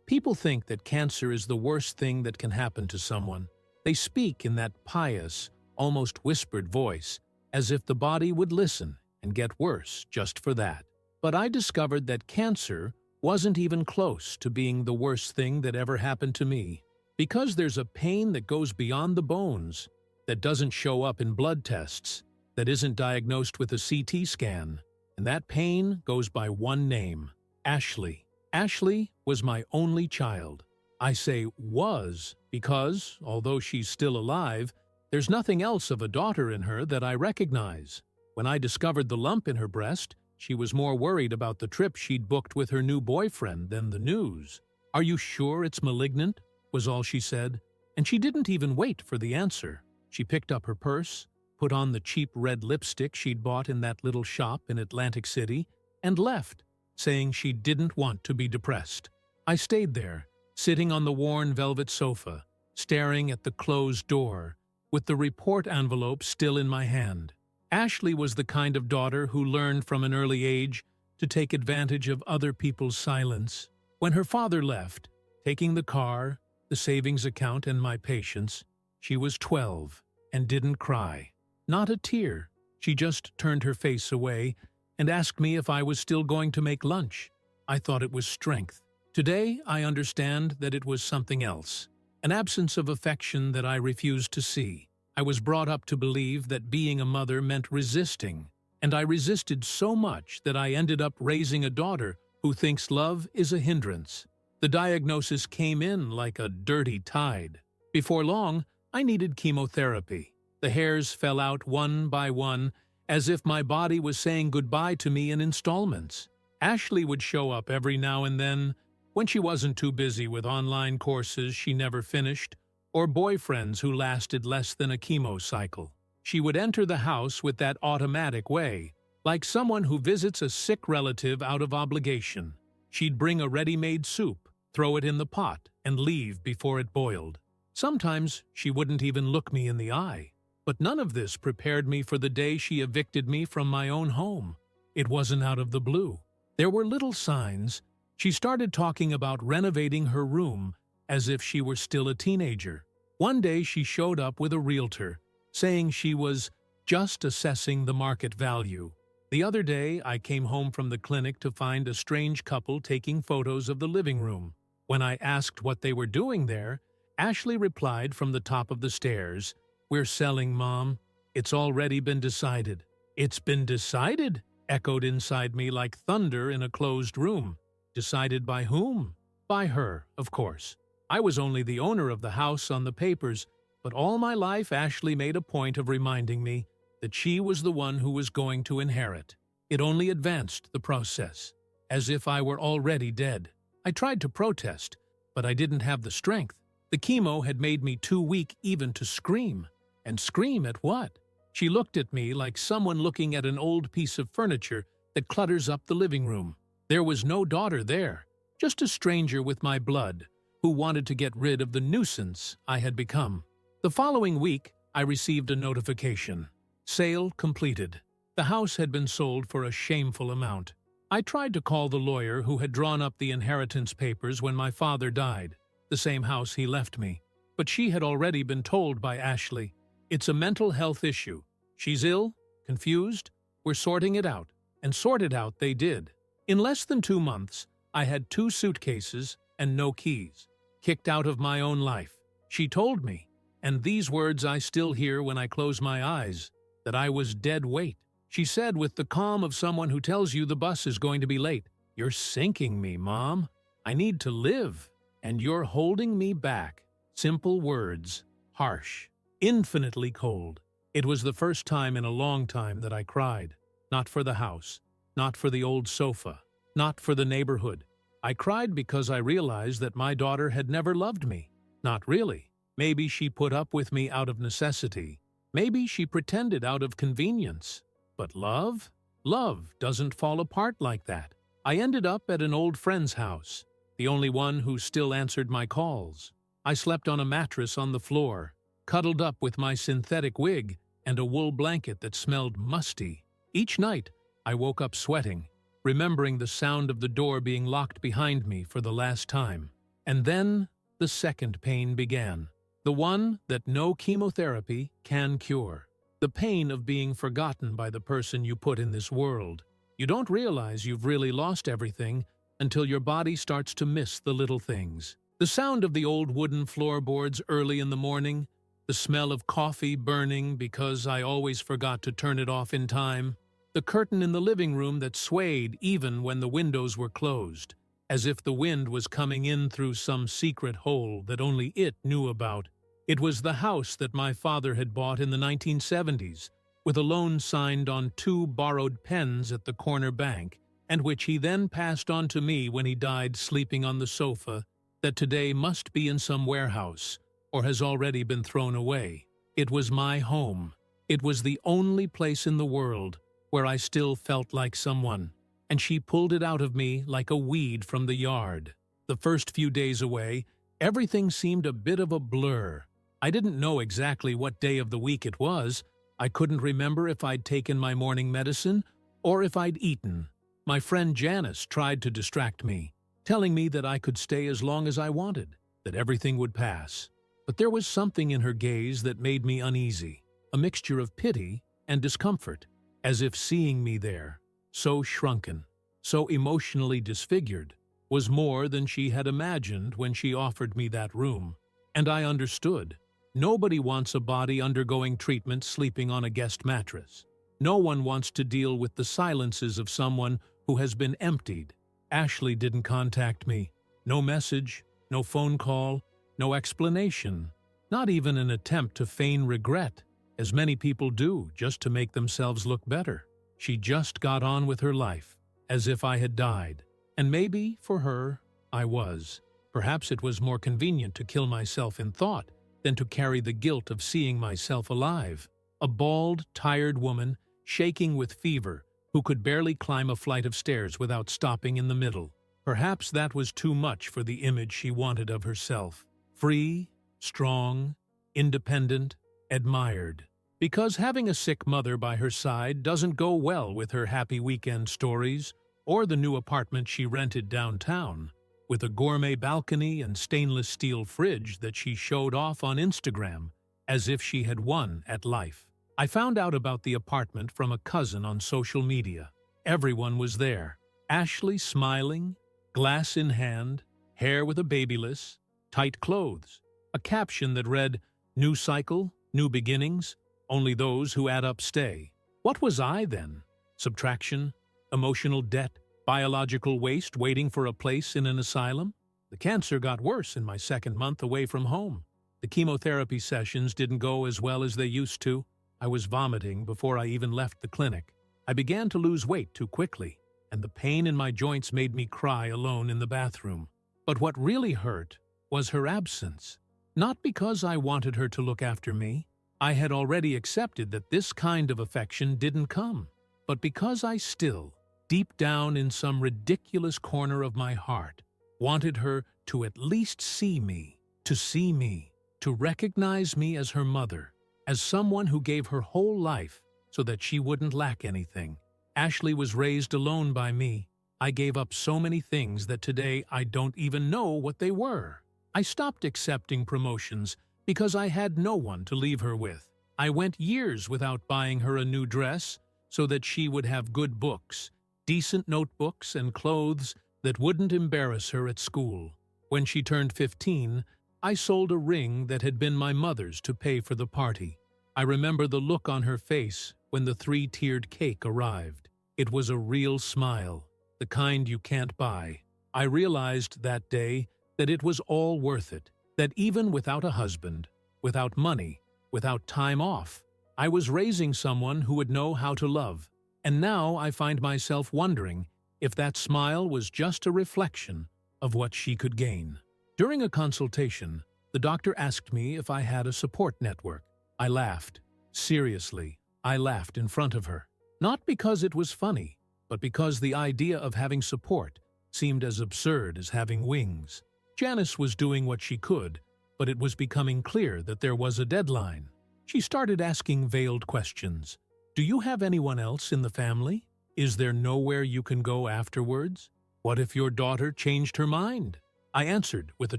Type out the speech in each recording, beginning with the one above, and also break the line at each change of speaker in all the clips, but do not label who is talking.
People think that cancer is the worst thing that can happen to someone. They speak in that pious, almost whispered voice, as if the body would listen and get worse just for that. But I discovered that cancer wasn't even close to being the worst thing that ever happened to me. Because there's a pain that goes beyond the bones, that doesn't show up in blood tests, that isn't diagnosed with a CT scan, and that pain goes by one name: Ashley. Ashley was my only child. I say was because, although she's still alive, there's nothing else of a daughter in her that I recognize. When I discovered the lump in her breast, she was more worried about the trip she'd booked with her new boyfriend than the news. "Are you sure it's malignant?" was all she said, and she didn't even wait for the answer. She picked up her purse, put on the cheap red lipstick she'd bought in that little shop in Atlantic City, and left, saying she didn't want to be depressed. I stayed there, sitting on the worn velvet sofa, staring at the closed door, with the report envelope still in my hand. Ashley was the kind of daughter who learned from an early age to take advantage of other people's silence. When her father left, taking the car, the savings account, and my patience, she was 12 and didn't cry. Not a tear. She just turned her face away and asked me if I was still going to make lunch. I thought it was strength. Today, I understand that it was something else, an absence of affection that I refused to see. I was brought up to believe that being a mother meant resisting, and I resisted so much that I ended up raising a daughter who thinks love is a hindrance. The diagnosis came in like a dirty tide. Before long, I needed chemotherapy. The hairs fell out one by one, as if my body was saying goodbye to me in installments. Ashley would show up every now and then, when she wasn't too busy with online courses she never finished, or boyfriends who lasted less than a chemo cycle. She would enter the house with that automatic way, like someone who visits a sick relative out of obligation. She'd bring a ready-made soup, throw it in the pot, and leave before it boiled. Sometimes she wouldn't even look me in the eye. But none of this prepared me for the day she evicted me from my own home. It wasn't out of the blue. There were little signs. She started talking about renovating her room as if she were still a teenager. One day she showed up with a realtor, saying she was just assessing the market value. The other day I came home from the clinic to find a strange couple taking photos of the living room. When I asked what they were doing there, Ashley replied from the top of the stairs, "We're selling, Mom. It's already been decided." "It's been decided?" echoed inside me like thunder in a closed room. Decided by whom? By her, of course. I was only the owner of the house on the papers, but all my life Ashley made a point of reminding me that she was the one who was going to inherit. It only advanced the process, as if I were already dead. I tried to protest, but I didn't have the strength. The chemo had made me too weak even to scream. And scream at what? She looked at me like someone looking at an old piece of furniture that clutters up the living room. There was no daughter there, just a stranger with my blood, who wanted to get rid of the nuisance I had become. The following week, I received a notification. Sale completed. The house had been sold for a shameful amount. I tried to call the lawyer who had drawn up the inheritance papers when my father died, the same house he left me. But she had already been told by Ashley, "It's a mental health issue. She's ill, confused, we're sorting it out." And sort it out they did. In less than 2 months, I had 2 suitcases and no keys, kicked out of my own life. She told me, and these words I still hear when I close my eyes, that I was dead weight. She said with the calm of someone who tells you the bus is going to be late, "You're sinking me, Mom. I need to live, and you're holding me back." Simple words, harsh, infinitely cold. It was the first time in a long time that I cried. Not for the house, not for the old sofa, not for the neighborhood. I cried because I realized that my daughter had never loved me. Not really. Maybe she put up with me out of necessity. Maybe she pretended out of convenience. But love? Love doesn't fall apart like that. I ended up at an old friend's house, the only one who still answered my calls. I slept on a mattress on the floor, cuddled up with my synthetic wig and a wool blanket that smelled musty. Each night, I woke up sweating, remembering the sound of the door being locked behind me for the last time. And then the second pain began, the one that no chemotherapy can cure. The pain of being forgotten by the person you put in this world. You don't realize you've really lost everything until your body starts to miss the little things. The sound of the old wooden floorboards early in the morning, the smell of coffee burning because I always forgot to turn it off in time, the curtain in the living room that swayed even when the windows were closed, as if the wind was coming in through some secret hole that only it knew about. It was the house that my father had bought in the 1970s, with a loan signed on 2 borrowed pens at the corner bank, and which he then passed on to me when he died sleeping on the sofa, that today must be in some warehouse, or has already been thrown away. It was my home. It was the only place in the world where I still felt like someone, and she pulled it out of me like a weed from the yard. The first few days away, everything seemed a bit of a blur. I didn't know exactly what day of the week it was. I couldn't remember if I'd taken my morning medicine or if I'd eaten. My friend Janice tried to distract me, telling me that I could stay as long as I wanted, that everything would pass. But there was something in her gaze that made me uneasy, a mixture of pity and discomfort, as if seeing me there, so shrunken, so emotionally disfigured, was more than she had imagined when she offered me that room. And I understood. Nobody wants a body undergoing treatment sleeping on a guest mattress. No one wants to deal with the silences of someone who has been emptied. Ashley didn't contact me. No message, no phone call, no explanation, not even an attempt to feign regret, as many people do just to make themselves look better. She just got on with her life, as if I had died. And maybe, for her, I was. Perhaps it was more convenient to kill myself in thought than to carry the guilt of seeing myself alive. A bald, tired woman, shaking with fever, who could barely climb a flight of stairs without stopping in the middle. Perhaps that was too much for the image she wanted of herself. Free, strong, independent, admired. Because having a sick mother by her side doesn't go well with her happy weekend stories or the new apartment she rented downtown, with a gourmet balcony and stainless steel fridge that she showed off on Instagram as if she had won at life. I found out about the apartment from a cousin on social media. Everyone was there. Ashley smiling, glass in hand, hair with a babyliss, tight clothes, a caption that read, "New cycle, new beginnings, only those who add up stay." What was I then? Subtraction? Emotional debt? Biological waste waiting for a place in an asylum? The cancer got worse in my second month away from home. The chemotherapy sessions didn't go as well as they used to. I was vomiting before I even left the clinic. I began to lose weight too quickly, and the pain in my joints made me cry alone in the bathroom. But what really hurt was her absence. Not because I wanted her to look after me. I had already accepted that this kind of affection didn't come. But because I still, deep down in some ridiculous corner of my heart, wanted her to at least see me, to recognize me as her mother, as someone who gave her whole life so that she wouldn't lack anything. Ashley was raised alone by me. I gave up so many things that today I don't even know what they were. I stopped accepting promotions because I had no one to leave her with. I went years without buying her a new dress so that she would have good books, decent notebooks, and clothes that wouldn't embarrass her at school. When she turned 15, I sold a ring that had been my mother's to pay for the party. I remember the look on her face when the 3-tiered cake arrived. It was a real smile, the kind you can't buy. I realized that day that it was all worth it, that even without a husband, without money, without time off, I was raising someone who would know how to love. And now I find myself wondering if that smile was just a reflection of what she could gain. During a consultation, the doctor asked me if I had a support network. I laughed. Seriously, I laughed in front of her. Not because it was funny, but because the idea of having support seemed as absurd as having wings. Janice was doing what she could, but it was becoming clear that there was a deadline. She started asking veiled questions. Do you have anyone else in the family? Is there nowhere you can go afterwards? What if your daughter changed her mind? I answered with a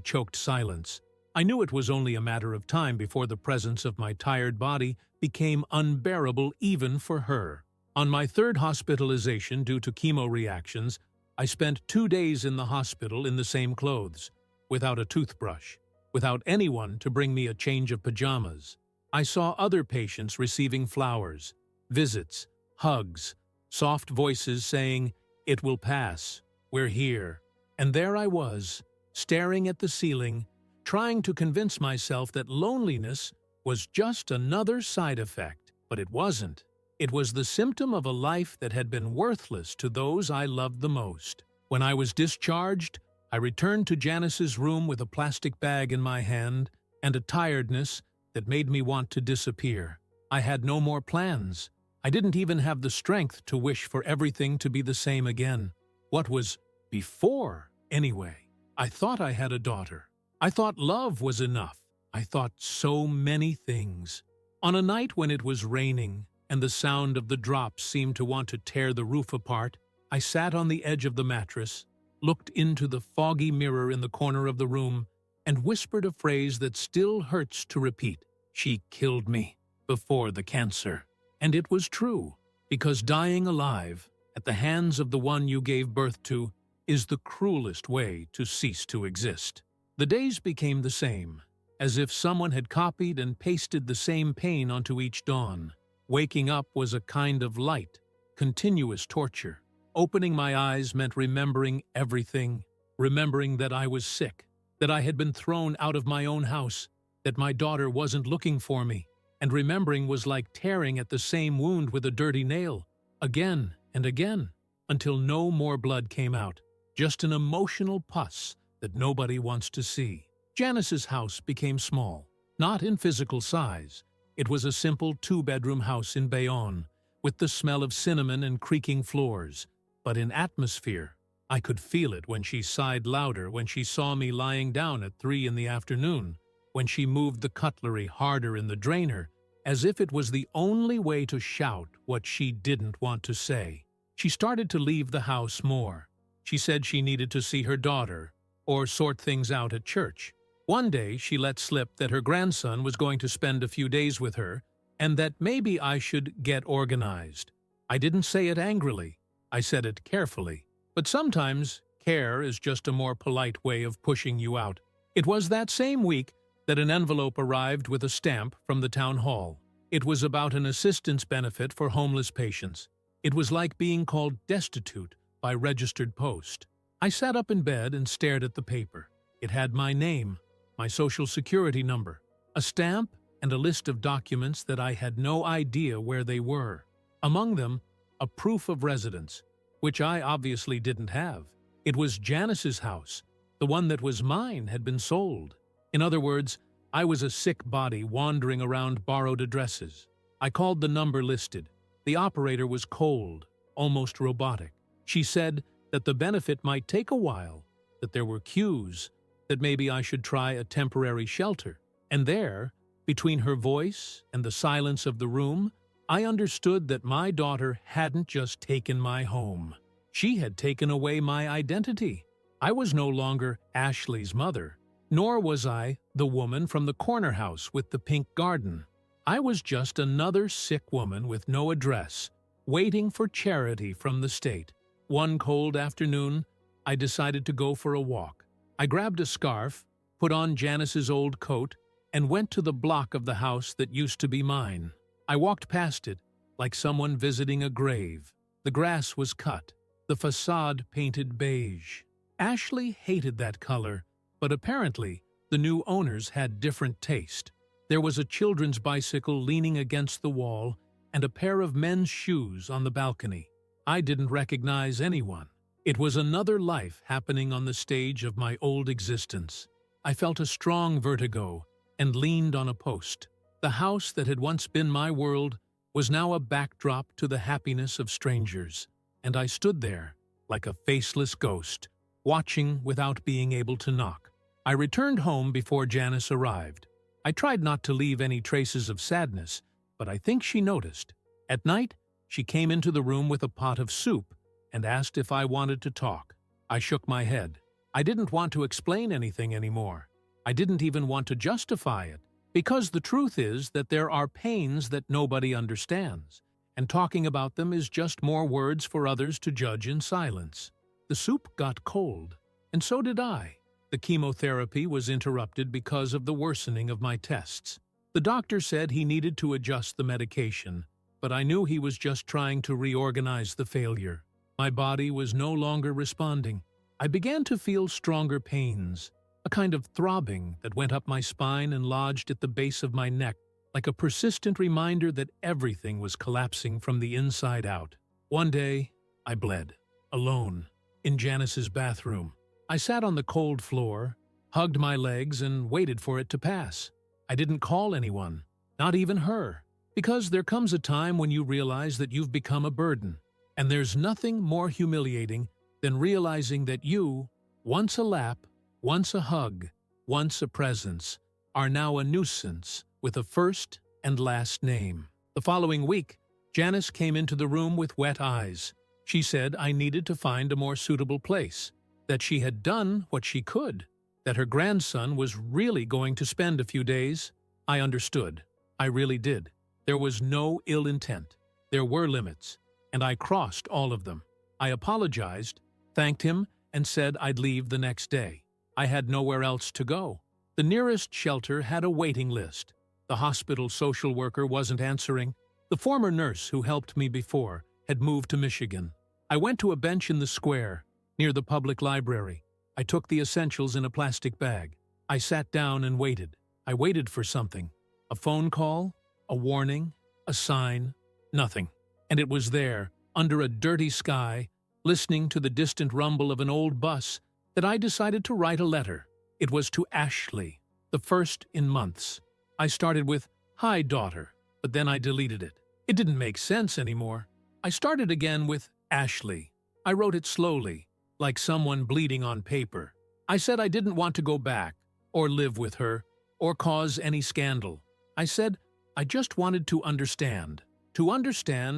choked silence. I knew it was only a matter of time before the presence of my tired body became unbearable even for her. On my third hospitalization due to chemo reactions, I spent 2 days in the hospital in the same clothes, without a toothbrush, without anyone to bring me a change of pajamas. I saw other patients receiving flowers, visits, hugs, soft voices saying, "It will pass, we're here." And there I was, staring at the ceiling, trying to convince myself that loneliness was just another side effect. But it wasn't. It was the symptom of a life that had been worthless to those I loved the most. When I was discharged, I returned to Janice's room with a plastic bag in my hand and a tiredness that made me want to disappear. I had no more plans. I didn't even have the strength to wish for everything to be the same again. What was before, anyway? I thought I had a daughter. I thought love was enough. I thought so many things. On a night when it was raining and the sound of the drops seemed to want to tear the roof apart, I sat on the edge of the mattress, looked into the foggy mirror in the corner of the room, and whispered a phrase that still hurts to repeat. She killed me before the cancer. And it was true, because dying alive, at the hands of the one you gave birth to, is the cruelest way to cease to exist. The days became the same, as if someone had copied and pasted the same pain onto each dawn. Waking up was a kind of light, continuous torture. Opening my eyes meant remembering everything, remembering that I was sick, that I had been thrown out of my own house, that my daughter wasn't looking for me, and remembering was like tearing at the same wound with a dirty nail, again and again, until no more blood came out, just an emotional pus that nobody wants to see. Janice's house became small, not in physical size. It was a simple 2-bedroom house in Bayonne, with the smell of cinnamon and creaking floors. But in atmosphere, I could feel it when she sighed louder when she saw me lying down at 3 in the afternoon, when she moved the cutlery harder in the drainer, as if it was the only way to shout what she didn't want to say. She started to leave the house more. She said she needed to see her daughter, or sort things out at church. One day she let slip that her grandson was going to spend a few days with her, and that maybe I should get organized. I didn't say it angrily. I said it carefully. But sometimes care is just a more polite way of pushing you out. It was that same week that an envelope arrived with a stamp from the town hall. It was about an assistance benefit for homeless patients. It was like being called destitute by registered post. I sat up in bed and stared at the paper. It had my name, my social security number, a stamp, and a list of documents that I had no idea where they were. Among them, a proof of residence, which I obviously didn't have. It was Janice's house. The one that was mine had been sold. In other words, I was a sick body wandering around borrowed addresses. I called the number listed. The operator was cold, almost robotic. She said that the benefit might take a while, that there were queues, that maybe I should try a temporary shelter. And there, between her voice and the silence of the room, I understood that my daughter hadn't just taken my home. She had taken away my identity. I was no longer Ashley's mother, nor was I the woman from the corner house with the pink garden. I was just another sick woman with no address, waiting for charity from the state. One cold afternoon, I decided to go for a walk. I grabbed a scarf, put on Janice's old coat, and went to the block of the house that used to be mine. I walked past it like someone visiting a grave. The grass was cut, the facade painted beige. Ashley hated that color, but apparently the new owners had different taste. There was a children's bicycle leaning against the wall and a pair of men's shoes on the balcony. I didn't recognize anyone. It was another life happening on the stage of my old existence. I felt a strong vertigo and leaned on a post. The house that had once been my world was now a backdrop to the happiness of strangers, and I stood there like a faceless ghost, watching without being able to knock. I returned home before Janice arrived. I tried not to leave any traces of sadness, but I think she noticed. At night, she came into the room with a pot of soup and asked if I wanted to talk. I shook my head. I didn't want to explain anything anymore. I didn't even want to justify it, because the truth is that there are pains that nobody understands, and talking about them is just more words for others to judge in silence. The soup got cold, and so did I. The chemotherapy was interrupted because of the worsening of my tests. The doctor said he needed to adjust the medication, but I knew he was just trying to reorganize the failure. My body was no longer responding. I began to feel stronger pains, a kind of throbbing that went up my spine and lodged at the base of my neck, like a persistent reminder that everything was collapsing from the inside out. One day, I bled, alone, in Janice's bathroom. I sat on the cold floor, hugged my legs, and waited for it to pass. I didn't call anyone, not even her, because there comes a time when you realize that you've become a burden, and there's nothing more humiliating than realizing that you, once a lap, once a hug, once a presence, are now a nuisance with a first and last name. The following week, Janice came into the room with wet eyes. She said I needed to find a more suitable place, that she had done what she could, that her grandson was really going to spend a few days. I understood. I really did. There was no ill intent. There were limits, and I crossed all of them. I apologized, thanked him, and said I'd leave the next day. I had nowhere else to go. The nearest shelter had a waiting list. The hospital social worker wasn't answering. The former nurse who helped me before had moved to Michigan. I went to a bench in the square, near the public library. I took the essentials in a plastic bag. I sat down and waited. I waited for something. A phone call, a warning, a sign, nothing. And it was there, under a dirty sky, listening to the distant rumble of an old bus, that I decided to write a letter. It was to Ashley, the first in months. I started with, "Hi, daughter," but then I deleted it. It didn't make sense anymore. I started again with Ashley. I wrote it slowly, like someone bleeding on paper. I said I didn't want to go back, or live with her, or cause any scandal. I said I just wanted to understand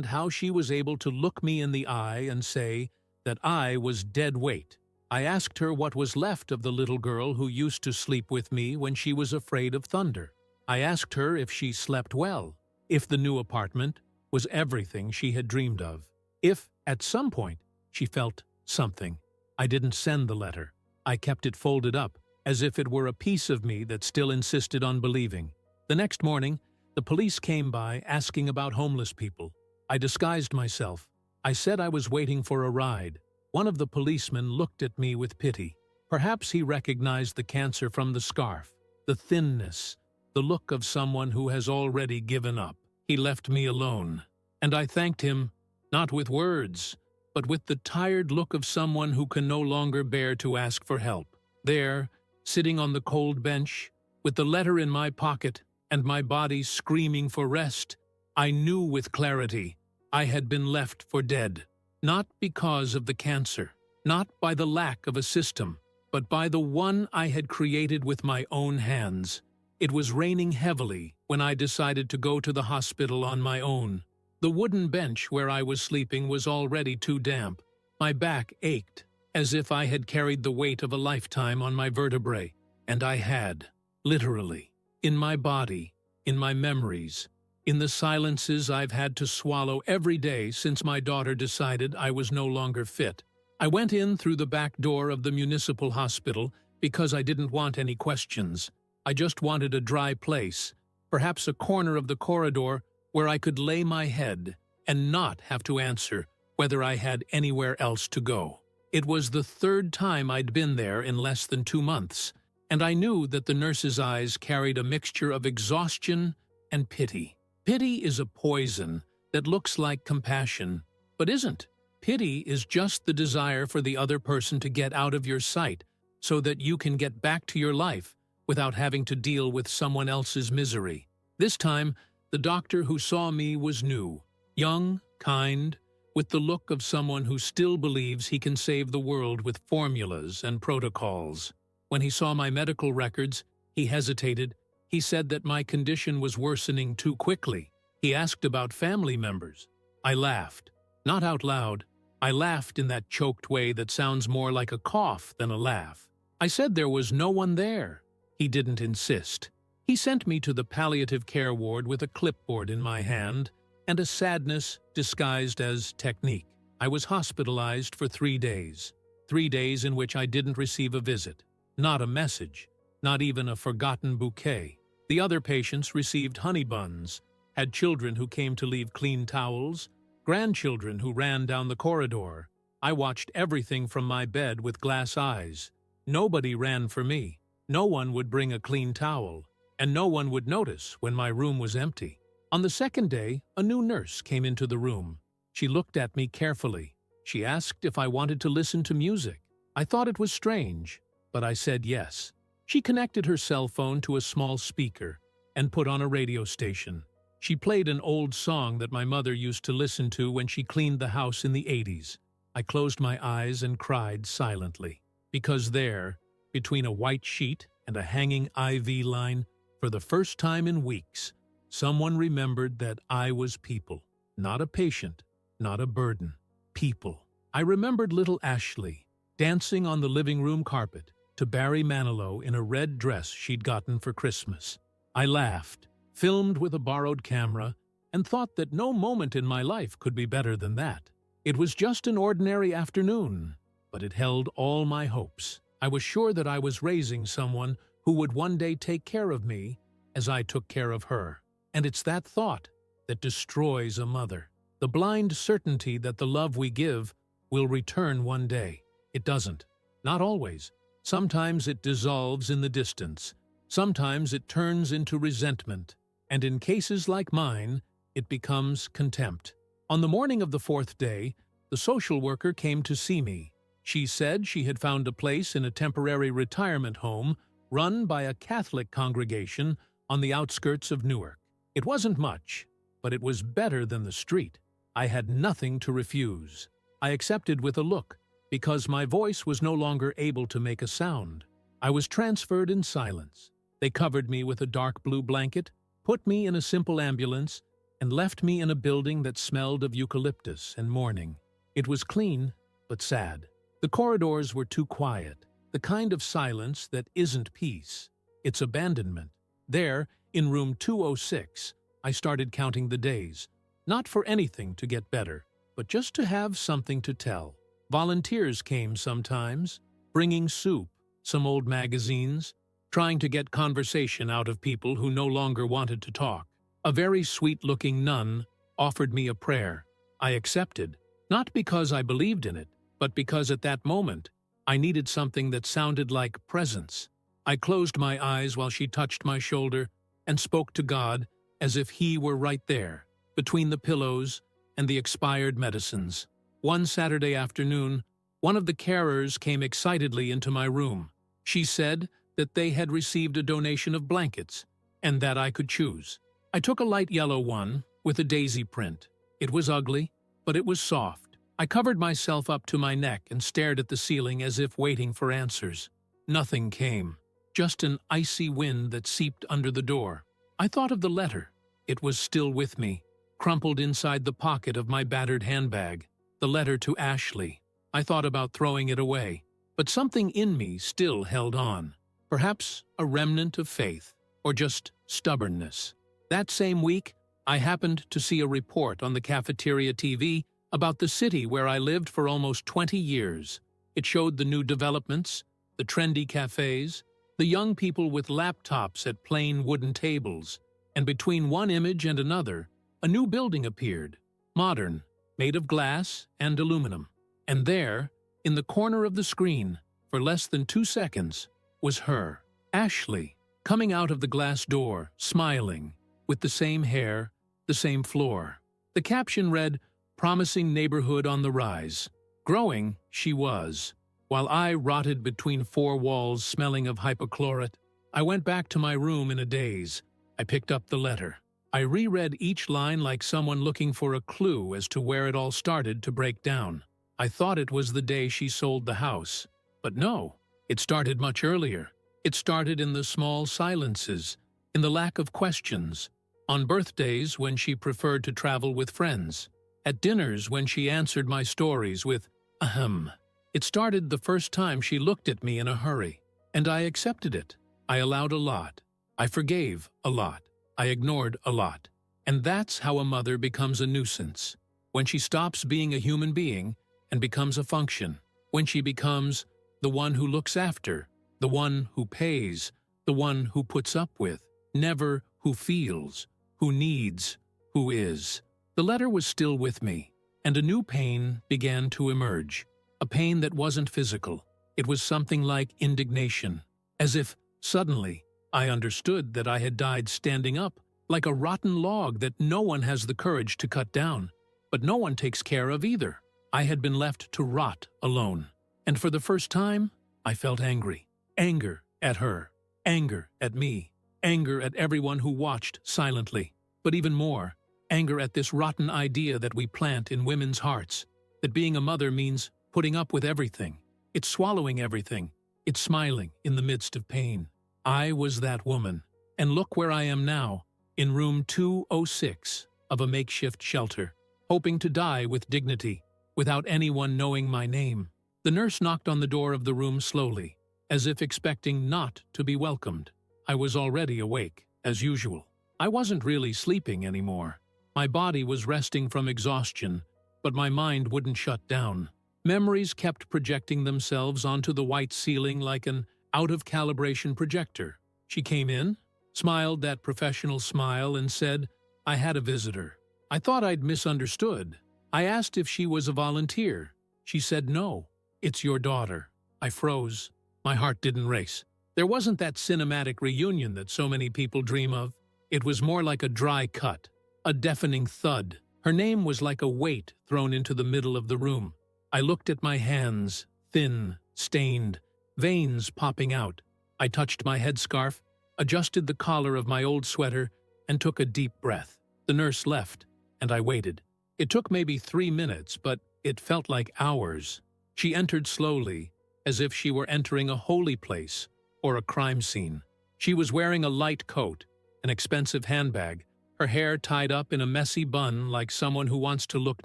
how she was able to look me in the eye and say that I was dead weight. I asked her what was left of the little girl who used to sleep with me when she was afraid of thunder. I asked her if she slept well, if the new apartment was everything she had dreamed of, if, at some point, she felt something. I didn't send the letter. I kept it folded up, as if it were a piece of me that still insisted on believing. The next morning, the police came by asking about homeless people. I disguised myself. I said I was waiting for a ride. One of the policemen looked at me with pity. Perhaps he recognized the cancer from the scarf, the thinness, the look of someone who has already given up. He left me alone, and I thanked him, not with words, but with the tired look of someone who can no longer bear to ask for help. There, sitting on the cold bench, with the letter in my pocket and my body screaming for rest, I knew with clarity I had been left for dead. Not because of the cancer, not by the lack of a system, but by the one I had created with my own hands. It was raining heavily when I decided to go to the hospital on my own. The wooden bench where I was sleeping was already too damp. My back ached, as if I had carried the weight of a lifetime on my vertebrae, and I had, literally, in my body, in my memories, in the silences I've had to swallow every day since my daughter decided I was no longer fit. I went in through the back door of the municipal hospital because I didn't want any questions. I just wanted a dry place, perhaps a corner of the corridor where I could lay my head and not have to answer whether I had anywhere else to go. It was the third time I'd been there in less than 2 months, and I knew that the nurse's eyes carried a mixture of exhaustion and pity. Pity is a poison that looks like compassion, but isn't. Pity is just the desire for the other person to get out of your sight so that you can get back to your life without having to deal with someone else's misery. This time, the doctor who saw me was new, young, kind, with the look of someone who still believes he can save the world with formulas and protocols. When he saw my medical records, he hesitated. He said that my condition was worsening too quickly. He asked about family members. I laughed, not out loud, I laughed in that choked way that sounds more like a cough than a laugh. I said there was no one there. He didn't insist. He sent me to the palliative care ward with a clipboard in my hand and a sadness disguised as technique. I was hospitalized for 3 days. 3 days in which I didn't receive a visit, not a message, not even a forgotten bouquet. The other patients received honey buns, had children who came to leave clean towels, grandchildren who ran down the corridor. I watched everything from my bed with glass eyes. Nobody ran for me. No one would bring a clean towel, and no one would notice when my room was empty. On the second day, a new nurse came into the room. She looked at me carefully. She asked if I wanted to listen to music. I thought it was strange, but I said yes. She connected her cell phone to a small speaker and put on a radio station. She played an old song that my mother used to listen to when she cleaned the house in the 80s. I closed my eyes and cried silently, because there, between a white sheet and a hanging IV line, for the first time in weeks, someone remembered that I was people, not a patient, not a burden. People. I remembered little Ashley, dancing on the living room carpet to Barry Manilow in a red dress she'd gotten for Christmas. I laughed, filmed with a borrowed camera, and thought that no moment in my life could be better than that. It was just an ordinary afternoon, but it held all my hopes. I was sure that I was raising someone who would one day take care of me as I took care of her. And it's that thought that destroys a mother. The blind certainty that the love we give will return one day. It doesn't. Not always. Sometimes it dissolves in the distance. Sometimes it turns into resentment. And in cases like mine, it becomes contempt. On the morning of the 4th day, the social worker came to see me. She said she had found a place in a temporary retirement home run by a Catholic congregation on the outskirts of Newark. It wasn't much, but it was better than the street. I had nothing to refuse. I accepted with a look, because my voice was no longer able to make a sound. I was transferred in silence. They covered me with a dark blue blanket, put me in a simple ambulance, and left me in a building that smelled of eucalyptus and morning. It was clean, but sad. The corridors were too quiet, the kind of silence that isn't peace. It's abandonment. There, in room 206, I started counting the days, not for anything to get better, but just to have something to tell. Volunteers came sometimes, bringing soup, some old magazines, trying to get conversation out of people who no longer wanted to talk. A very sweet-looking nun offered me a prayer. I accepted, not because I believed in it, but because at that moment, I needed something that sounded like presence. I closed my eyes while she touched my shoulder and spoke to God as if He were right there, between the pillows and the expired medicines. One Saturday afternoon, one of the carers came excitedly into my room. She said that they had received a donation of blankets and that I could choose. I took a light yellow one with a daisy print. It was ugly, but it was soft. I covered myself up to my neck and stared at the ceiling as if waiting for answers. Nothing came, just an icy wind that seeped under the door. I thought of the letter. It was still with me, crumpled inside the pocket of my battered handbag. The letter to Ashley. I thought about throwing it away, but something in me still held on. Perhaps a remnant of faith, or just stubbornness. That same week, I happened to see a report on the cafeteria TV about the city where I lived for almost 20 years. It showed the new developments, the trendy cafes, the young people with laptops at plain wooden tables, and between one image and another, a new building appeared, modern, made of glass and aluminum. And there, in the corner of the screen, for less than 2 seconds, was her, Ashley, coming out of the glass door, smiling, with the same hair, the same floor. The caption read, "Promising neighborhood on the rise." Growing, she was. While I rotted between 4 walls smelling of hypochlorite, I went back to my room in a daze. I picked up the letter. I reread each line like someone looking for a clue as to where it all started to break down. I thought it was the day she sold the house. But no, it started much earlier. It started in the small silences, in the lack of questions, on birthdays when she preferred to travel with friends, At dinners, when she answered my stories with, ahem. It started the first time she looked at me in a hurry. And I accepted it. I allowed a lot. I forgave a lot. I ignored a lot. And that's how a mother becomes a nuisance. When she stops being a human being and becomes a function. When she becomes the one who looks after, the one who pays, the one who puts up with, never who feels, who needs, who is. The letter was still with me, and a new pain began to emerge. A pain that wasn't physical. It was something like indignation, as if, suddenly, I understood that I had died standing up, like a rotten log that no one has the courage to cut down, but no one takes care of either. I had been left to rot alone, and for the first time, I felt angry. Anger at her, anger at me, anger at everyone who watched silently, but even more, anger at this rotten idea that we plant in women's hearts, that being a mother means putting up with everything. It's swallowing everything. It's smiling in the midst of pain. I was that woman. And look where I am now, in room 206 of a makeshift shelter, hoping to die with dignity, without anyone knowing my name. The nurse knocked on the door of the room slowly, as if expecting not to be welcomed. I was already awake, as usual. I wasn't really sleeping anymore. My body was resting from exhaustion, but my mind wouldn't shut down. Memories kept projecting themselves onto the white ceiling like an out-of-calibration projector. She came in, smiled that professional smile, and said, I had a visitor. I thought I'd misunderstood. I asked if she was a volunteer. She said no. It's your daughter. I froze. My heart didn't race. There wasn't that cinematic reunion that so many people dream of. It was more like a dry cut, a deafening thud. Her name was like a weight thrown into the middle of the room. I looked at my hands, thin, stained, veins popping out. I touched my headscarf, adjusted the collar of my old sweater, and took a deep breath. The nurse left, and I waited. It took maybe 3 minutes, but it felt like hours. She entered slowly, as if she were entering a holy place or a crime scene. She was wearing a light coat, an expensive handbag, her hair tied up in a messy bun like someone who wants to look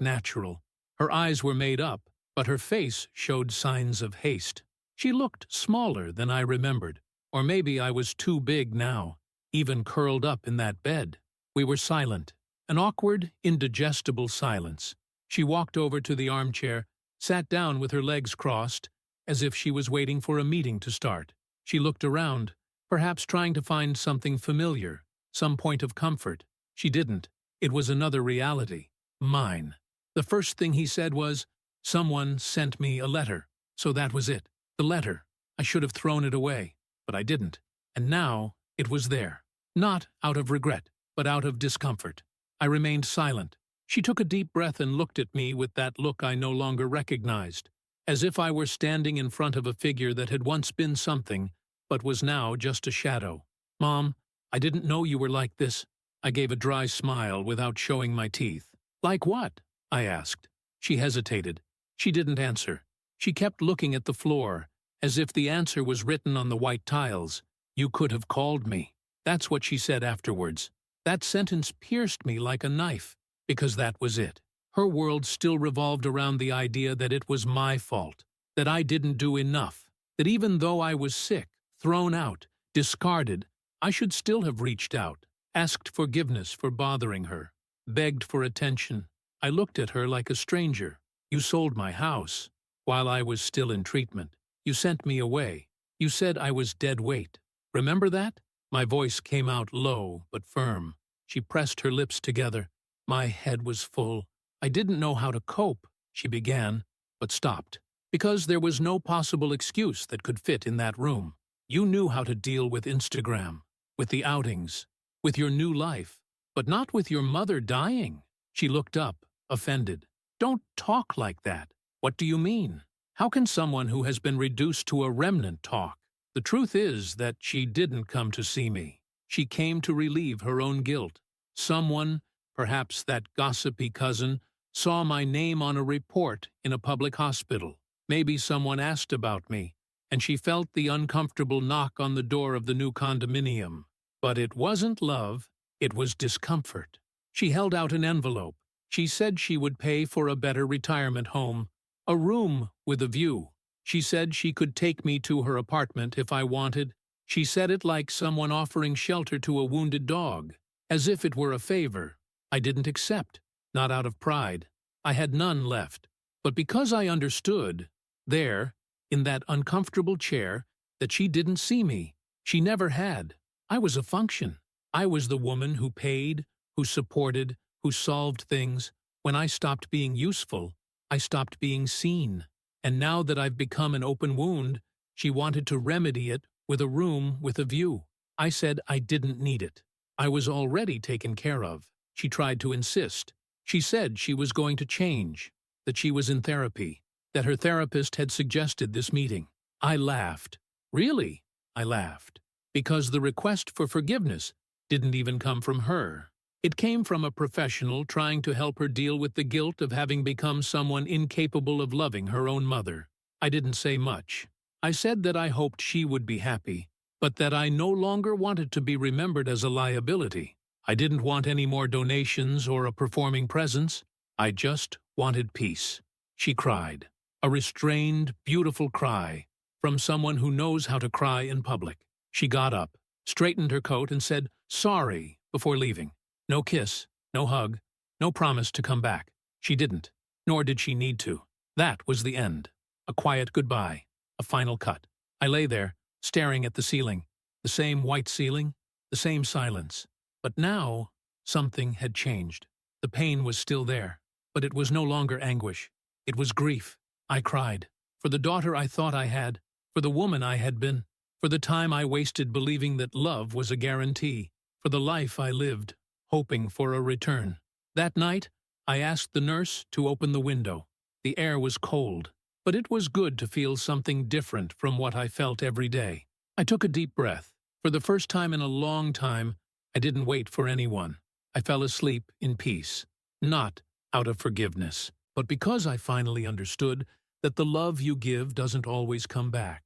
natural. Her eyes were made up, but her face showed signs of haste. She looked smaller than I remembered, or maybe I was too big now, even curled up in that bed. We were silent, an awkward, indigestible silence. She walked over to the armchair, sat down with her legs crossed, as if she was waiting for a meeting to start. She looked around, perhaps trying to find something familiar, some point of comfort. She didn't. It was another reality. Mine. The first thing he said was, someone sent me a letter. So that was it. The letter. I should have thrown it away, but I didn't. And now it was there. Not out of regret, but out of discomfort. I remained silent. She took a deep breath and looked at me with that look I no longer recognized, as if I were standing in front of a figure that had once been something, but was now just a shadow. Mom, I didn't know you were like this. I gave a dry smile without showing my teeth. Like what? I asked. She hesitated. She didn't answer. She kept looking at the floor, as if the answer was written on the white tiles. You could have called me. That's what she said afterwards. That sentence pierced me like a knife, because that was it. Her world still revolved around the idea that it was my fault, that I didn't do enough, that even though I was sick, thrown out, discarded, I should still have reached out, asked forgiveness for bothering her, begged for attention. I looked at her like a stranger. You sold my house while I was still in treatment. You sent me away. You said I was dead weight. Remember that? My voice came out low but firm. She pressed her lips together. My head was full. I didn't know how to cope, she began, but stopped, because there was no possible excuse that could fit in that room. You knew how to deal with Instagram, with the outings, with your new life, but not with your mother dying. She looked up, offended. Don't talk like that. What do you mean? How can someone who has been reduced to a remnant talk? The truth is that she didn't come to see me. She came to relieve her own guilt. Someone, perhaps that gossipy cousin, saw my name on a report in a public hospital. Maybe someone asked about me, and she felt the uncomfortable knock on the door of the new condominium. But it wasn't love, it was discomfort. She held out an envelope, She said she would pay for a better retirement home, a room with a view. She said she could take me to her apartment if I wanted. She said it like someone offering shelter to a wounded dog, as if it were a favor. I didn't accept, not out of pride. I had none left. But because I understood, there, in that uncomfortable chair, that she didn't see me. She never had. I was a function. I was the woman who paid, who supported, who solved things. When I stopped being useful, I stopped being seen. And now that I've become an open wound, she wanted to remedy it with a room with a view. I said I didn't need it. I was already taken care of. She tried to insist. She said she was going to change, that she was in therapy, that her therapist had suggested this meeting. I laughed. Really? I laughed. Because the request for forgiveness didn't even come from her. It came from a professional trying to help her deal with the guilt of having become someone incapable of loving her own mother. I didn't say much. I said that I hoped she would be happy, but that I no longer wanted to be remembered as a liability. I didn't want any more donations or a performing presence. I just wanted peace. She cried. A restrained, beautiful cry from someone who knows how to cry in public. She got up, straightened her coat, and said, "Sorry," before leaving. No kiss, no hug, no promise to come back. She didn't, nor did she need to. That was the end. A quiet goodbye, a final cut. I lay there, staring at the ceiling, the same white ceiling, the same silence. But now, something had changed. The pain was still there, but it was no longer anguish. It was grief. I cried. For the daughter I thought I had, for the woman I had been, for the time I wasted believing that love was a guarantee, for the life I lived, hoping for a return. That night, I asked the nurse to open the window. The air was cold, but it was good to feel something different from what I felt every day. I took a deep breath. For the first time in a long time, I didn't wait for anyone. I fell asleep in peace, not out of forgiveness, but because I finally understood that the love you give doesn't always come back.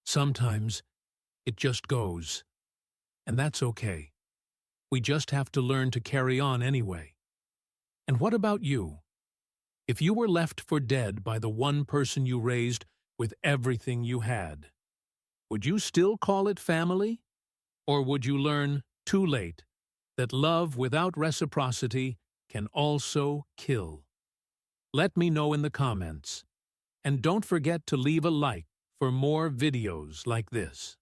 Sometimes it just goes, and that's okay. We just have to learn to carry on anyway. And what about you? If you were left for dead by the one person you raised with everything you had, would you still call it family? Or would you learn, too late, that love without reciprocity can also kill? Let me know in the comments. And don't forget to leave a like for more videos like this.